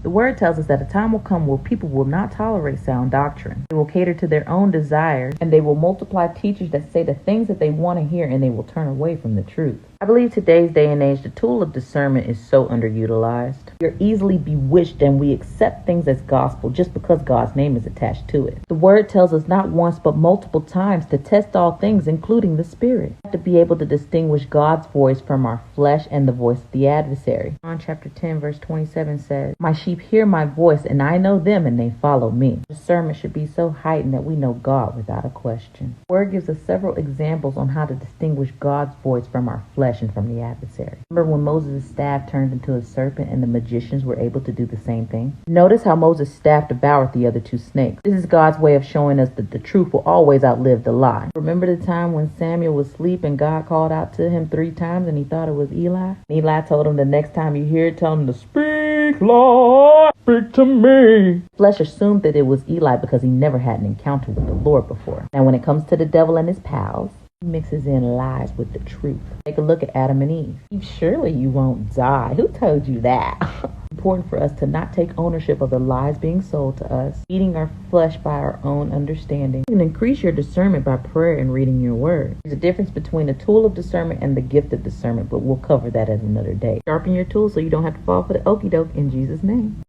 The word tells us that a time will come where people will not tolerate sound doctrine. They will cater to their own desires, and they will multiply teachers that say the things that they want to hear, and they will turn away from the truth. I believe today's day and age, the tool of discernment is so underutilized. We are easily bewitched and we accept things as gospel just because God's name is attached to it. The word tells us not once but multiple times to test all things, including the spirit. We have to be able to distinguish God's voice from our flesh and the voice of the adversary. John chapter 10 verse 27 says, "My sheep hear my voice, and I know them, and they follow me." Discernment should be so heightened that we know God without a question. The word gives us several examples on how to distinguish God's voice from our flesh and from the adversary. Remember when Moses' staff turned into a serpent and the magicians were able to do the same thing? Notice how Moses' staff devoured the other two snakes. This is God's way of showing us that the truth will always outlive the lie. Remember the time when Samuel was asleep and God called out to him 3 times and he thought it was Eli? Eli told him, the next time you hear it, tell him to speak, Lord, speak to me. Flesh assumed that it was Eli because he never had an encounter with the Lord before. Now when it comes to the devil and his pals, he mixes in lies with the truth. Take a look at Adam and Eve. Surely you won't die. Who told you that? Important for us to not take ownership of the lies being sold to us, eating our flesh by our own understanding. You can increase your discernment by prayer and reading your word. There's a difference between the tool of discernment and the gift of discernment, but we'll cover that at another day. Sharpen your tools so you don't have to fall for the okie doke in Jesus' name.